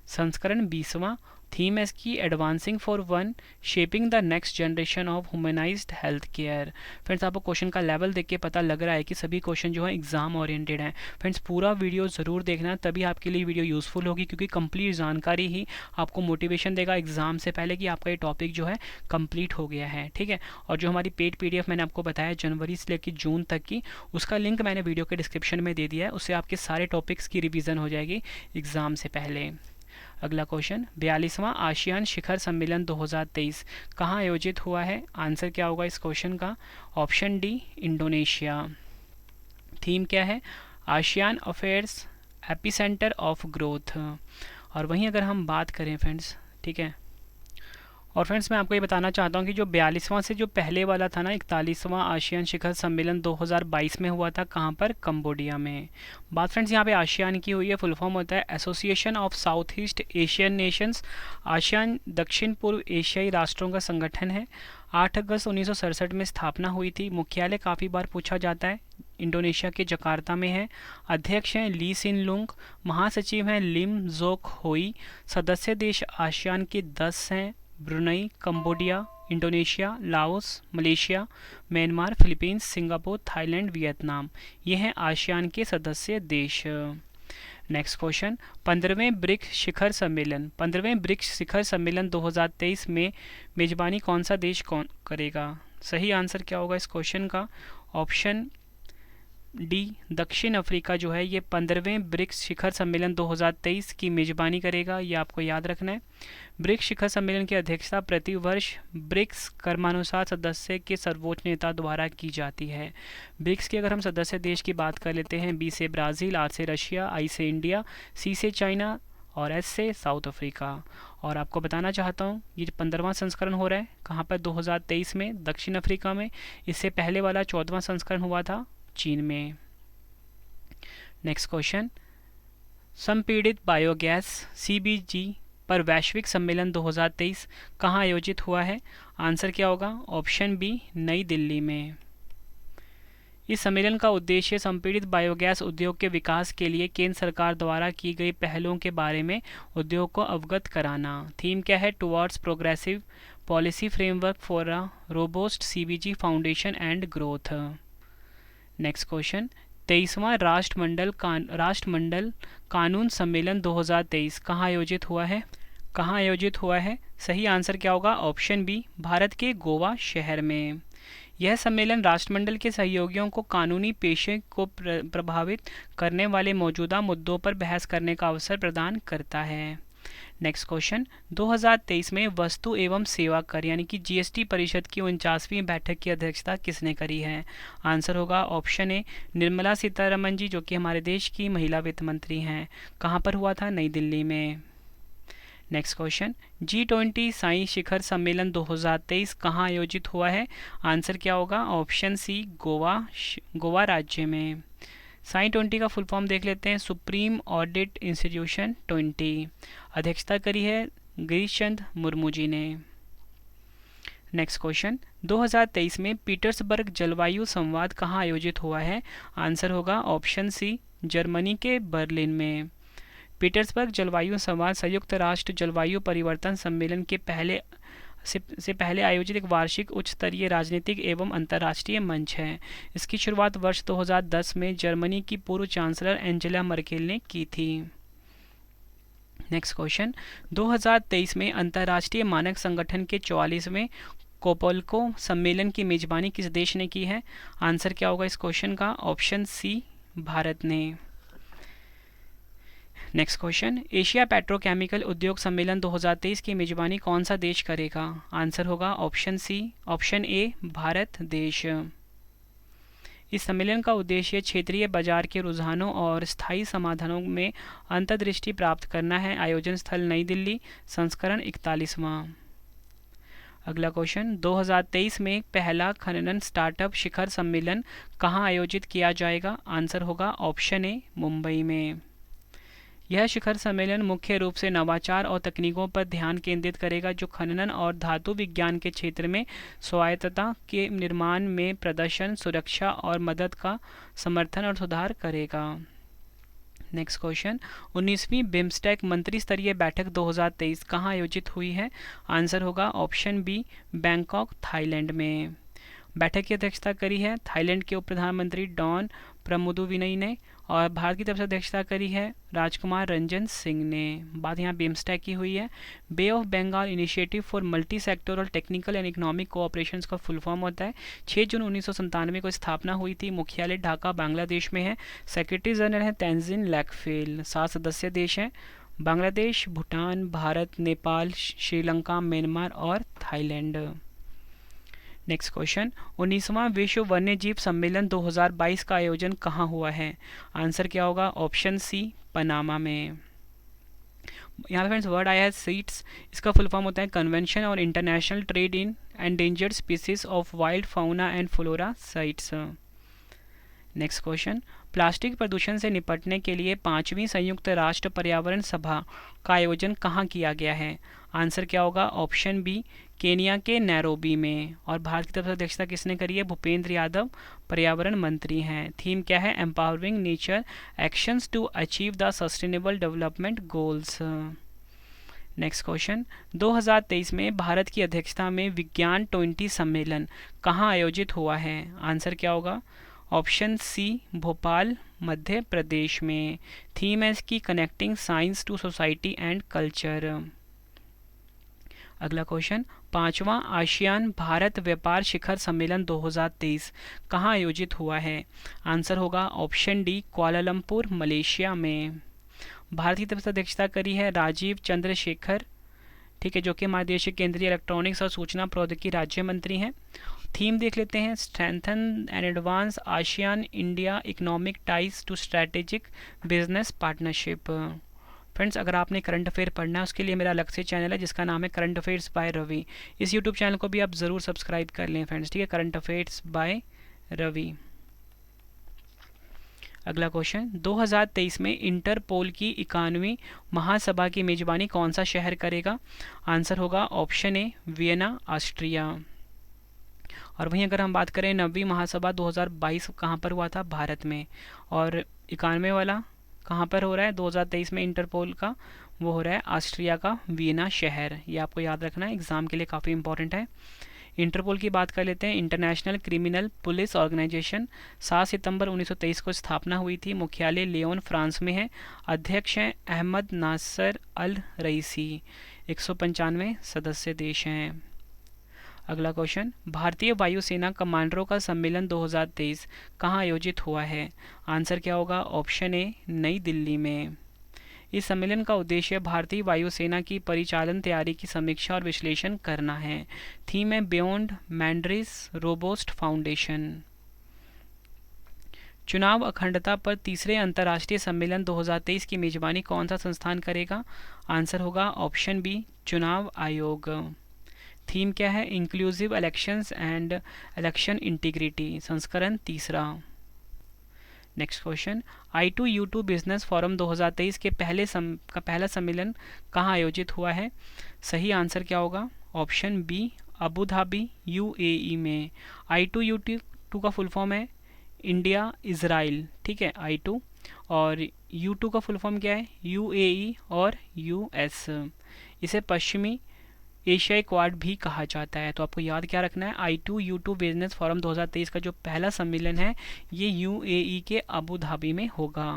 संस्करण 20वां। थीम है इसकी advancing for one shaping the next generation of humanised health care. Friends आपको क्वेश्चन का लेवल देख के पता लग रहा है कि सभी क्वेश्चन जो है एग्जाम ओरिएंटेड हैं। फ्रेंड्स पूरा वीडियो ज़रूर देखना, तभी आपके लिए वीडियो यूज़फुल होगी, क्योंकि कंप्लीट जानकारी ही आपको मोटिवेशन देगा एग्जाम से पहले कि आपका ये टॉपिक जो है कंप्लीट हो गया है। ठीक है, और जो हमारी पेड PDF मैंने आपको बताया जनवरी से लेकर जून तक की, उसका लिंक मैंने वीडियो के डिस्क्रिप्शन में दे दिया है। उससे आपके सारे टॉपिक्स की रिविज़न हो जाएगी एग्ज़ाम से पहले। अगला क्वेश्चन, 42वां आसियान शिखर सम्मेलन 2023 कहाँ आयोजित हुआ है? आंसर क्या होगा इस क्वेश्चन का? Option D Indonesia. थीम क्या है? ASEAN affairs epicentre of growth. और वहीं अगर हम बात करें फ्रेंड्स, ठीक है, और फ्रेंड्स मैं आपको ये बताना चाहता हूँ कि जो 42वां से जो पहले वाला था ना 41वां आसियान शिखर सम्मेलन 2022 में हुआ था, कहाँ पर? कंबोडिया में। बात फ्रेंड्स यहाँ पे आसियान की हुई है, फुल फॉर्म होता है association of south east Asian Nations. ASEAN दक्षिण पूर्व एशियाई राष्ट्रों का संगठन है। 8 अगस्त 1967 में स्थापना हुई थी। मुख्यालय काफ़ी बार पूछा जाता है, इंडोनेशिया के जकार्ता में है। अध्यक्ष हैं ली सिन लुंग, महासचिव हैं लिम जोक होई। सदस्य देश आसियान के 10 हैं, Brunei, Cambodia, Indonesia, Laos, Malaysia, Myanmar, Philippines, Singapore, Thailand, Vietnam. ये हैं आसियान के सदस्य देश। नेक्स्ट क्वेश्चन, 15वें ब्रिक्स शिखर सम्मेलन 2023 में मेजबानी कौन सा देश करेगा? सही आंसर क्या होगा इस क्वेश्चन का? ऑप्शन डी दक्षिण अफ्रीका जो है ये 15वें ब्रिक्स शिखर सम्मेलन 2023 की मेजबानी करेगा, ये आपको याद रखना है। ब्रिक्स शिखर सम्मेलन की अध्यक्षता प्रतिवर्ष ब्रिक्स क्रमानुसार सदस्य के सर्वोच्च नेता द्वारा की जाती है। ब्रिक्स के अगर हम सदस्य देश की बात कर लेते हैं, बी से ब्राज़ील, आर से रशिया, आई से इंडिया, सी से चाइना और एस से साउथ अफ्रीका। और आपको बताना चाहता हूँ ये 15वां संस्करण हो रहा है कहाँ पर? 2023 में दक्षिण अफ्रीका में। इससे पहले वाला 14वां संस्करण हुआ था चीन में। नेक्स्ट क्वेश्चन, संपीड़ित बायोगैस CBG पर वैश्विक सम्मेलन 2023 कहाँ आयोजित हुआ है? आंसर क्या होगा? ऑप्शन बी नई दिल्ली में। इस सम्मेलन का उद्देश्य संपीड़ित बायोगैस उद्योग के विकास के लिए केंद्र सरकार द्वारा की गई पहलों के बारे में उद्योग को अवगत कराना। थीम क्या है? Towards progressive policy framework for a robust CBG foundation and growth. Next question, 23वां राष्ट्रमंडल कानून सम्मेलन 2023 कहाँ आयोजित हुआ है? कहाँ आयोजित हुआ है? सही आंसर क्या होगा? ऑप्शन बी, भारत के गोवा शहर में। यह सम्मेलन राष्ट्रमंडल के सहयोगियों को कानूनी पेशे को प्रभावित करने वाले मौजूदा मुद्दों पर बहस करने का अवसर प्रदान करता है। नेक्स्ट क्वेश्चन, 2023 में वस्तु एवं सेवा कर यानी कि जीएसटी परिषद की 49वीं बैठक की अध्यक्षता किसने करी है? आंसर होगा ऑप्शन ए, निर्मला सीतारमण जी, जो कि हमारे देश की महिला वित्त मंत्री हैं। कहाँ पर हुआ था? नई दिल्ली में। नेक्स्ट क्वेश्चन, G20 साई शिखर सम्मेलन 2023 कहाँ आयोजित हुआ है? आंसर क्या होगा? ऑप्शन सी, गोवा राज्य में। साई 20 का फुल फॉर्म देख लेते हैं, सुप्रीम ऑडिट इंस्टीट्यूशन 20। अध्यक्षता करी है गिरीश चंद्र मुर्मू जी ने। नेक्स्ट क्वेश्चन, 2023 में पीटर्सबर्ग जलवायु संवाद कहाँ आयोजित हुआ है? आंसर होगा ऑप्शन सी, जर्मनी के बर्लिन में। पीटर्सबर्ग जलवायु संवाद संयुक्त राष्ट्र जलवायु परिवर्तन सम्मेलन के पहले आयोजित एक वार्षिक उच्च स्तरीय राजनीतिक एवं अंतर्राष्ट्रीय मंच है। इसकी शुरुआत वर्ष 2010 में जर्मनी की पूर्व चांसलर एंजेला मर्केल ने की थी। नेक्स्ट क्वेश्चन, 2023 में अंतर्राष्ट्रीय मानक संगठन के 44वें कोपलको सम्मेलन की मेजबानी किस देश ने की है? आंसर क्या होगा इस क्वेश्चन का? ऑप्शन सी, भारत ने। नेक्स्ट क्वेश्चन, एशिया पेट्रोकेमिकल उद्योग सम्मेलन 2023 की मेजबानी कौन सा देश करेगा? आंसर होगा ऑप्शन ए, भारत देश। इस सम्मेलन का उद्देश्य क्षेत्रीय बाजार के रुझानों और स्थायी समाधानों में अंतर्दृष्टि प्राप्त करना है। आयोजन स्थल नई दिल्ली, संस्करण 41वां। अगला क्वेश्चन, 2023 में पहला खनन स्टार्टअप शिखर सम्मेलन कहाँ आयोजित किया जाएगा? आंसर होगा ऑप्शन ए, मुंबई में। यह शिखर सम्मेलन मुख्य रूप से नवाचार और तकनीकों पर ध्यान केंद्रित करेगा जो खनन और धातु विज्ञान के क्षेत्र में स्वायत्तता के निर्माण में प्रदर्शन, सुरक्षा और मदद का समर्थन और सुधार करेगा। नेक्स्ट क्वेश्चन, 19वीं बिम्स्टेक मंत्री स्तरीय बैठक 2023 कहाँ आयोजित हुई है? आंसर होगा ऑप्शन बी, बैंकॉक, थाईलैंड में। बैठक की अध्यक्षता करी है थाईलैंड के उप प्रधानमंत्री डॉन प्रमुदुविनई ने और भारत की तरफ से अध्यक्षता करी है राजकुमार रंजन सिंह ने। बात यहाँ बिम्स्टेक की हुई है। Bay of Bengal initiative for multi sectoral technical and economic cooperation का फुल फॉर्म होता है। 6 जून 1997 को स्थापना हुई थी। मुख्यालय ढाका, बांग्लादेश में है। सेक्रेटरी जनरल है तेंजिन लैकफेल। 7 सदस्य देश हैं, बांग्लादेश, भूटान, भारत, नेपाल, श्रीलंका, म्यांमार और थाईलैंड। नेक्स्ट क्वेश्चन, 19वां विश्व वन्य जीव सम्मेलन 2022 का आयोजन कहाँ हुआ है? आंसर क्या होगा? ऑप्शन सी, पनामा में। यहाँ पे फ्रेंड्स वर्ड आया है सीट्स, इसका फुल फॉर्म होता है कन्वेंशन और international trade in endangered species of wild fauna and flora sites. Next question, plastic प्रदूषण से निपटने के लिए 5वीं संयुक्त राष्ट्र पर्यावरण सभा का आयोजन कहाँ किया गया है? आंसर क्या होगा? ऑप्शन बी, केनिया के नैरोबी में। और भारत की तरफ से अध्यक्षता किसने करी है? भूपेंद्र यादव पर्यावरण मंत्री हैं। थीम क्या है? Empowering nature actions to achieve the sustainable development goals. Next question, 2023 में भारत की अध्यक्षता में विज्ञान 20 सम्मेलन कहाँ आयोजित हुआ है? आंसर क्या होगा? ऑप्शन सी, भोपाल, मध्य प्रदेश में। थीम है इसकी connecting science to society and culture. अगला क्वेश्चन, 5वां आसियान भारत व्यापार शिखर सम्मेलन 2023 कहाँ आयोजित हुआ है? आंसर होगा ऑप्शन डी, कुआलालंपुर, मलेशिया में। भारत की तरफ से अध्यक्षता करी है राजीव चंद्रशेखर, ठीक है, जो कि हमारे देश के केंद्रीय इलेक्ट्रॉनिक्स और सूचना प्रौद्योगिकी राज्य मंत्री हैं। थीम देख लेते हैं, strengthen and advance ASEAN India economic ties to strategic business partnership. Friends, अगर आपने करंट अफेयर पढ़ना है उसके लिए मेरा अलग से चैनल है जिसका नाम है करंट अफेयर्स बाय रवि। इस यूट्यूब चैनल को भी आप ज़रूर सब्सक्राइब कर लें फ्रेंड्स, ठीक है, करंट अफेयर्स बाय रवि। अगला क्वेश्चन, 2023 में इंटरपोल की 91वीं महासभा की मेजबानी कौन सा शहर करेगा? आंसर होगा ऑप्शन ए, वियना, ऑस्ट्रिया। और वहीं अगर हम बात करें 9वीं महासभा 2022 कहाँ पर हुआ था? भारत में। और 91 वाला कहाँ पर हो रहा है 2023 में इंटरपोल का? वो हो रहा है ऑस्ट्रिया का वियना शहर। ये आपको याद रखना है, एग्जाम के लिए काफ़ी इंपॉर्टेंट है। इंटरपोल की बात कर लेते हैं। इंटरनेशनल क्रिमिनल पुलिस ऑर्गेनाइजेशन 7 सितंबर 1923 को स्थापना हुई थी। मुख्यालय लियोन फ्रांस में है। अध्यक्ष हैं अहमद नासर अल रईसी। 195 सदस्य देश हैं। अगला क्वेश्चन, भारतीय वायुसेना कमांडरों का सम्मेलन 2023 कहाँ आयोजित हुआ है? आंसर क्या होगा? ऑप्शन ए, नई दिल्ली में। इस सम्मेलन का उद्देश्य भारतीय वायुसेना की परिचालन तैयारी की समीक्षा और विश्लेषण करना है। थीम है बियॉन्ड मैंड्रिस रोबोस्ट फाउंडेशन। चुनाव अखंडता पर तीसरे अंतर्राष्ट्रीय सम्मेलन 2023 की मेजबानी कौन सा संस्थान करेगा? आंसर होगा ऑप्शन बी, चुनाव आयोग। थीम क्या है? Inclusive elections and election integrity, संस्करण तीसरा। Next question, I2U2 business forum 2023 के पहला सम्मेलन कहाँ आयोजित हुआ है? सही आंसर क्या होगा? Option B, Abu Dhabi UAE में। I2U2 का फुल फॉर्म है इंडिया इजराइल, ठीक है, I2, और U2 का फुल फॉर्म क्या है? UAE और US। इसे पश्चिमी एशियाई क्वाड भी कहा जाता है। तो आपको याद क्या रखना है? I2U2 बिजनेस फोरम 2023 का जो पहला सम्मेलन है ये UAE के अबू धाबी में होगा।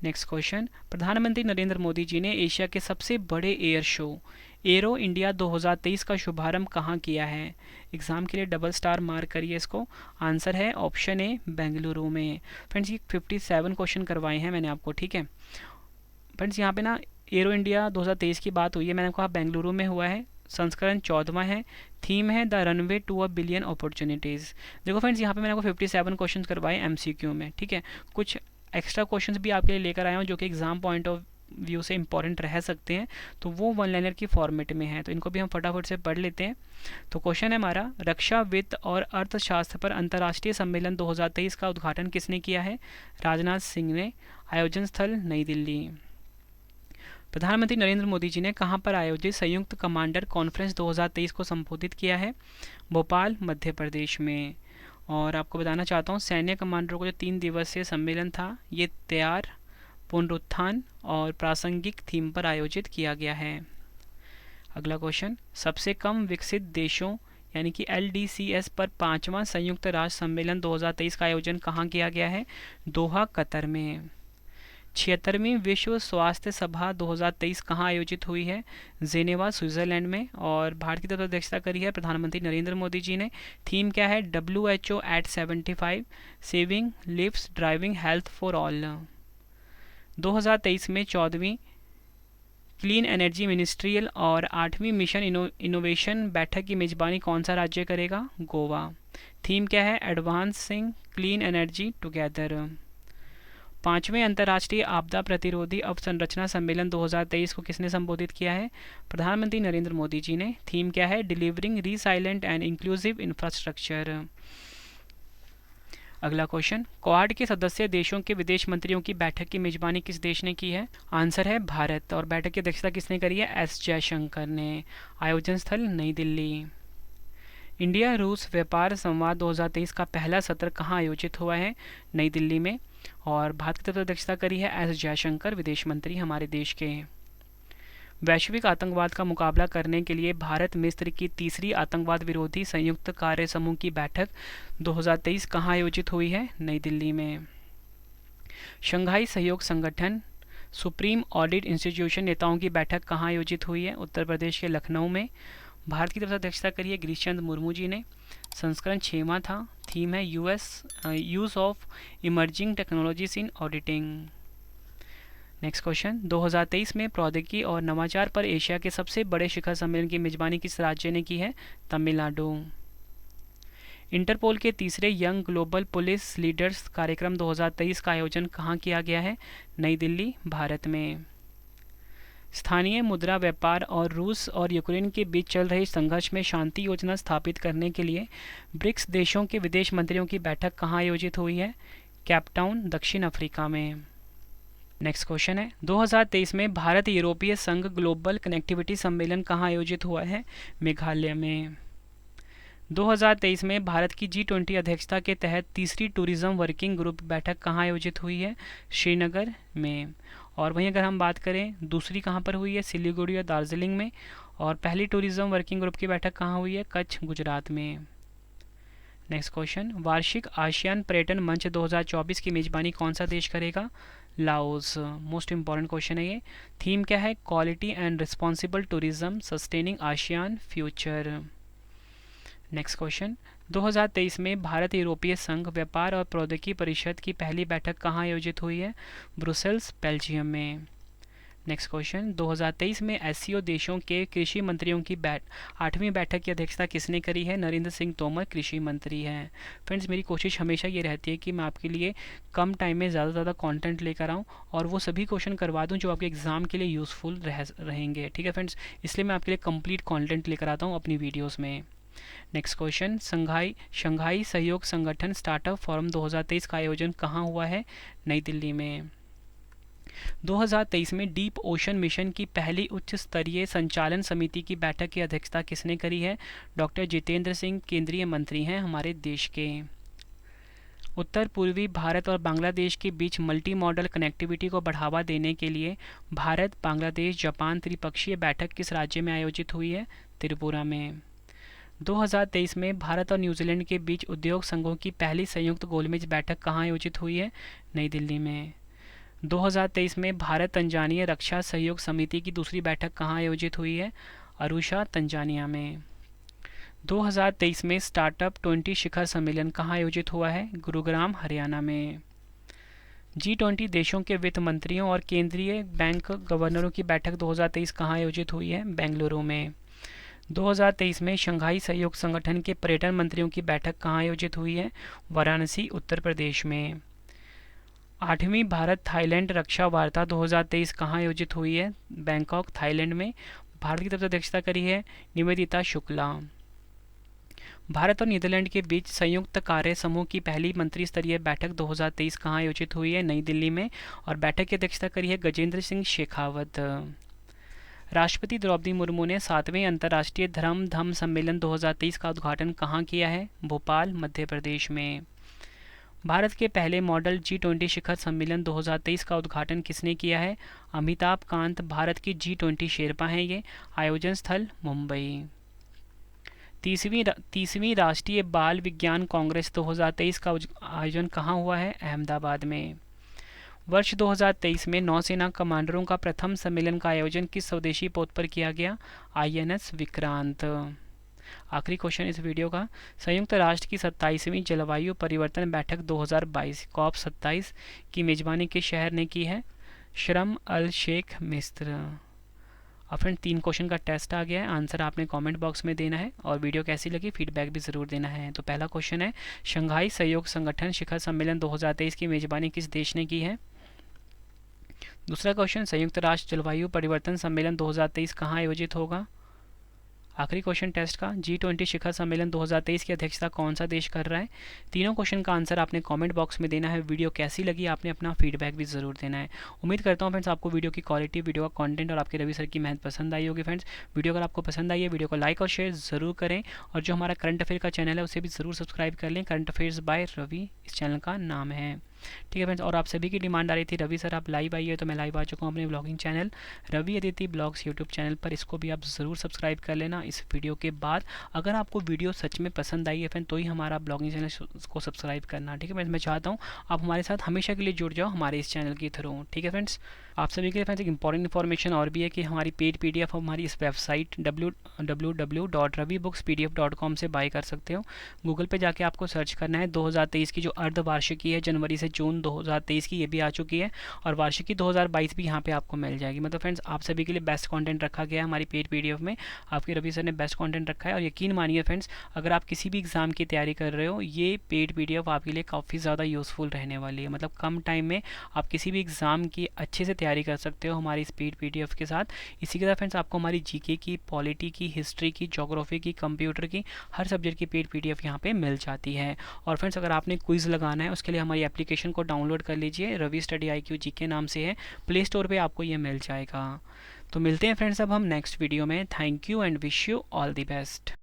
नेक्स्ट क्वेश्चन, प्रधानमंत्री नरेंद्र मोदी जी ने एशिया के सबसे बड़े एयर शो एरो इंडिया 2023 का शुभारंभ कहाँ किया है? एग्जाम के लिए डबल स्टार मार्क करिए इसको। आंसर है ऑप्शन ए, बेंगलुरु में। फ्रेंड्स ये 57 क्वेश्चन करवाए हैं मैंने आपको, ठीक है। फ्रेंड्स यहाँ पे ना एरो इंडिया 2023 की बात हुई है, मैंने कहा बेंगलुरु में हुआ है। संस्करण 14वां है। थीम है the runway to a billion opportunities. देखो फ्रेंड्स यहाँ पे मैंने आपको 57 क्वेश्चन करवाए MCQ में, ठीक है। कुछ एक्स्ट्रा क्वेश्चंस भी आपके लिए लेकर आया हूँ जो कि एग्जाम पॉइंट ऑफ व्यू से इंपॉर्टेंट रह सकते हैं। तो वो वन लाइनर की फॉर्मेट में है, तो इनको भी हम फटाफट से पढ़ लेते हैं। तो क्वेश्चन है हमारा, रक्षा वित्त और अर्थशास्त्र पर अंतर्राष्ट्रीय सम्मेलन 2023 का उद्घाटन किसने किया है? राजनाथ सिंह ने। आयोजन स्थल नई दिल्ली। प्रधानमंत्री नरेंद्र मोदी जी ने कहां पर आयोजित संयुक्त कमांडर कॉन्फ्रेंस 2023 को संबोधित किया है? भोपाल, मध्य प्रदेश में। और आपको बताना चाहता हूं, सैन्य कमांडरों को जो 3 दिवसीय सम्मेलन था ये तैयार, पुनरुत्थान और प्रासंगिक थीम पर आयोजित किया गया है। अगला क्वेश्चन, सबसे कम विकसित देशों यानी कि LDCS पर 5वां संयुक्त राष्ट्र सम्मेलन 2023 का आयोजन कहाँ किया गया है? दोहा, कतर में। 76वीं विश्व स्वास्थ्य सभा 2023 कहाँ आयोजित हुई है? जेनेवा, स्विट्जरलैंड में। और भारत की तरफ अध्यक्षता करी है प्रधानमंत्री नरेंद्र मोदी जी ने। थीम क्या है? WHO at 75 saving lives driving health for all. 2023 में 14वीं क्लीन एनर्जी मिनिस्ट्रियल और 8वीं मिशन इनोवेशन बैठक की मेजबानी कौन सा राज्य करेगा? गोवा। थीम क्या है? Advancing clean energy together. 5वें अंतर्राष्ट्रीय आपदा प्रतिरोधी अवसंरचना सम्मेलन 2023 को किसने संबोधित किया है? प्रधानमंत्री नरेंद्र मोदी जी ने। थीम क्या है? Delivering resilient and inclusive infrastructure. अगला क्वेश्चन, क्वाड के सदस्य देशों के विदेश मंत्रियों की बैठक की मेजबानी किस देश ने की है? आंसर है भारत। और बैठक की अध्यक्षता किसने करी है? S जयशंकर ने। आयोजन स्थल नई दिल्ली। इंडिया रूस व्यापार संवाद 2023 का पहला सत्र कहाँ आयोजित हुआ है? नई दिल्ली में। और भारत की तरफ अध्यक्षता करी है S जयशंकर, विदेश मंत्री हमारे देश के। वैश्विक आतंकवाद का मुकाबला करने के लिए भारत मिस्र की तीसरी आतंकवाद विरोधी संयुक्त कार्य समूह की बैठक 2023 कहाँ आयोजित हुई है? नई दिल्ली में। शंघाई सहयोग संगठन सुप्रीम ऑडिट इंस्टीट्यूशन नेताओं की बैठक कहाँ आयोजित हुई है? उत्तर प्रदेश के लखनऊ में। भारत की तरफ से अध्यक्षता करी है गिरीश चंद्र मुर्मू जी ने। संस्करण 6वां था। थीम है use of emerging technologies in auditing. Next question, 2023 में प्रौद्योगिकी और नवाचार पर एशिया के सबसे बड़े शिखर सम्मेलन की मेजबानी किस राज्य ने की है? तमिलनाडु। इंटरपोल के तीसरे यंग ग्लोबल पुलिस लीडर्स कार्यक्रम 2023 का आयोजन कहाँ किया गया है? नई दिल्ली, भारत में। स्थानीय मुद्रा व्यापार और रूस और यूक्रेन के बीच चल रहे संघर्ष में शांति योजना स्थापित करने के लिए ब्रिक्स देशों के विदेश मंत्रियों की बैठक कहाँ आयोजित हुई है? कैपटाउन, दक्षिण अफ्रीका में। नेक्स्ट क्वेश्चन है, 2023 में भारत यूरोपीय संघ ग्लोबल कनेक्टिविटी सम्मेलन कहाँ आयोजित हुआ है? मेघालय में। 2023 में भारत की G20 अध्यक्षता के तहत तीसरी टूरिज्म वर्किंग ग्रुप बैठक कहाँ आयोजित हुई है? श्रीनगर में। और वहीं अगर हम बात करें दूसरी कहाँ पर हुई है? सिलीगुड़ी और दार्जिलिंग में। और पहली टूरिज्म वर्किंग ग्रुप की बैठक कहाँ हुई है? कच्छ, गुजरात में। नेक्स्ट क्वेश्चन, वार्षिक आसियान पर्यटन मंच 2024 की मेजबानी कौन सा देश करेगा? लाओस। मोस्ट इंपॉर्टेंट क्वेश्चन है ये। थीम क्या है? Quality and responsible tourism sustaining ASEAN future. Next question, 2023 में भारत यूरोपीय संघ व्यापार और प्रौद्योगिकी परिषद की पहली बैठक कहाँ आयोजित हुई है? ब्रुसेल्स, बेल्जियम में। नेक्स्ट क्वेश्चन, 2023 में एससीओ देशों के कृषि मंत्रियों की 8वीं बैठक की अध्यक्षता किसने करी है? नरेंद्र सिंह तोमर कृषि मंत्री हैं। फ्रेंड्स, मेरी कोशिश हमेशा ये रहती है कि मैं आपके लिए कम टाइम में ज़्यादा से ज़्यादा कंटेंट लेकर आऊँ और वो सभी क्वेश्चन करवा दूँ जो आपके एग्जाम के लिए यूज़फुल रहेंगे। ठीक है फ्रेंड्स, इसलिए मैं आपके लिए कंप्लीट कंटेंट लेकर आता हूँ अपनी वीडियोज़ में। नेक्स्ट क्वेश्चन, शंघाई सहयोग संगठन स्टार्टअप फोरम 2023 का आयोजन कहाँ हुआ है? नई दिल्ली में। 2023 में डीप ओशन मिशन की पहली उच्च स्तरीय संचालन समिति की बैठक की अध्यक्षता किसने करी है? डॉक्टर जितेंद्र सिंह केंद्रीय मंत्री हैं हमारे देश के। उत्तर पूर्वी भारत और बांग्लादेश के बीच मल्टी मॉडल कनेक्टिविटी को बढ़ावा देने के लिए भारत, बांग्लादेश, जापान त्रिपक्षीय बैठक किस राज्य में आयोजित हुई है? त्रिपुरा में। 2023 में भारत और न्यूजीलैंड के बीच उद्योग संघों की पहली संयुक्त गोलमेज बैठक कहाँ आयोजित हुई है? नई दिल्ली में। 2023 में भारत तंजानिया रक्षा सहयोग समिति की दूसरी बैठक कहाँ आयोजित हुई है? अरुषा, तंजानिया में। 2023 में स्टार्टअप 20 शिखर सम्मेलन कहाँ आयोजित हुआ है? गुरुग्राम, हरियाणा में। G20 देशों के वित्त मंत्रियों और केंद्रीय बैंक गवर्नरों की बैठक 2023 कहाँ आयोजित हुई है? बेंगलुरु में। 2023 में शंघाई सहयोग संगठन के पर्यटन मंत्रियों की बैठक कहाँ आयोजित हुई है? वाराणसी, उत्तर प्रदेश में। 8वीं भारत थाईलैंड रक्षा वार्ता 2023 कहाँ आयोजित हुई है? बैंकॉक, थाईलैंड में। भारत की तरफ से अध्यक्षता करी है निवेदिता शुक्ला। भारत और नीदरलैंड के बीच संयुक्त कार्य समूह की पहली मंत्री स्तरीय बैठक 2023 कहाँ आयोजित हुई है? नई दिल्ली में। और बैठक की अध्यक्षता करी है गजेंद्र सिंह शेखावत। राष्ट्रपति द्रौपदी मुर्मू ने 7वें अंतर्राष्ट्रीय धर्म सम्मेलन 2023 का उद्घाटन कहाँ किया है? भोपाल, मध्य प्रदेश में। भारत के पहले मॉडल G20 शिखर सम्मेलन 2023 का उद्घाटन किसने किया है? अमिताभ कांत भारत की G20 शेरपा हैं ये। आयोजन स्थल मुंबई। 30वीं राष्ट्रीय बाल विज्ञान कांग्रेस 2023 का आयोजन कहाँ हुआ है? अहमदाबाद में। वर्ष 2023 में नौसेना कमांडरों का प्रथम सम्मेलन का आयोजन किस स्वदेशी पोत पर किया गया? INS विक्रांत। आखिरी क्वेश्चन इस वीडियो का, संयुक्त राष्ट्र की 27वीं जलवायु परिवर्तन बैठक 2022 COP 27 की मेजबानी किस शहर ने की है? शर्म अल शेख मिस्र। अब फ्रेंड 3 क्वेश्चन का टेस्ट आ गया है, आंसर आपने कमेंट बॉक्स में देना है और वीडियो कैसी लगी फीडबैक भी ज़रूर देना है। तो पहला क्वेश्चन है, शंघाई सहयोग संगठन शिखर सम्मेलन 2023 की मेजबानी किस देश ने की है? दूसरा क्वेश्चन, संयुक्त राष्ट्र जलवायु परिवर्तन सम्मेलन 2023 कहाँ आयोजित होगा? आखिरी क्वेश्चन टेस्ट का, G20 शिखर सम्मेलन 2023 की अध्यक्षता कौन सा देश कर रहा है? तीनों क्वेश्चन का आंसर आपने कमेंट बॉक्स में देना है। वीडियो कैसी लगी आपने अपना फीडबैक भी ज़रूर देना है। उम्मीद करता हूँ फ्रेंड्स आपको वीडियो की क्वालिटी, वीडियो का कंटेंट और आपके रवि सर की मेहनत पसंद आई होगी। फ्रेंड्स, वीडियो अगर आपको पसंद आई है वीडियो को लाइक और शेयर ज़रूर करें और जो हमारा करंट अफेयर का चैनल है उसे भी ज़रूर सब्सक्राइब कर लें। करंट अफेयर्स बाय रवि इस चैनल का नाम है। ठीक है फ्रेंड्स, और आप सभी की डिमांड आ रही थी रवि सर आप लाइव आइए, तो मैं लाइव आ चुका हूँ अपने blogging channel Ravi Aditi blogs YouTube channel पर। इसको भी आप ज़रूर सब्सक्राइब कर लेना इस वीडियो के बाद। अगर आपको वीडियो सच में पसंद आई है फ्रेंड तो ही हमारा ब्लॉगिंग चैनल को सब्सक्राइब करना। ठीक है फ्रेंड्स, मैं चाहता हूँ आप हमारे साथ हमेशा के लिए जुड़ जाओ हमारे इस चैनल के थ्रू। ठीक है फ्रेंड्स, आप सभी के लिए फ्रेंड्स एक इंपॉर्टेंट इन्फॉर्मेशन और भी है कि हमारी पेड PDF हमारी इस वेबसाइट www.ravibookspdf.com से बाय कर सकते हो। गूगल पे जाके आपको सर्च करना है 2023 की जो अर्धवार्षिकी है जनवरी से जून 2023 की, ये भी आ चुकी है और वार्षिकी 2022 भी यहाँ पे आपको मिल जाएगी। मतलब फ्रेंड्स आप सभी के लिए बेस्ट कंटेंट रखा गया है हमारी पेड PDF में। आपके रवि सर ने बेस्ट कंटेंट रखा है और यकीन मानिए फ्रेंड्स अगर आप किसी भी एग्जाम की तैयारी कर रहे हो ये पेड PDF आपके लिए काफ़ी ज़्यादा यूज़फुल रहने वाली है। मतलब कम टाइम में आप किसी भी एग्ज़ाम की अच्छे से तैयारी कर सकते हो हमारी स्पीड PDF के साथ। इसी के साथ फ्रेंड्स आपको हमारी GK की, पॉलिटी की, हिस्ट्री की, ज्योग्राफी की, कंप्यूटर की, हर सब्जेक्ट की पेड PDF यहाँ पे मिल जाती है। और फ्रेंड्स अगर आपने क्विज़ लगाना है उसके लिए हमारी एप्लीकेशन को डाउनलोड कर लीजिए, रवि स्टडी IQ GK नाम से है, प्ले स्टोर पर आपको ये मिल जाएगा। तो मिलते हैं फ्रेंड्स अब हम नेक्स्ट वीडियो में। Thank you and wish you all the best.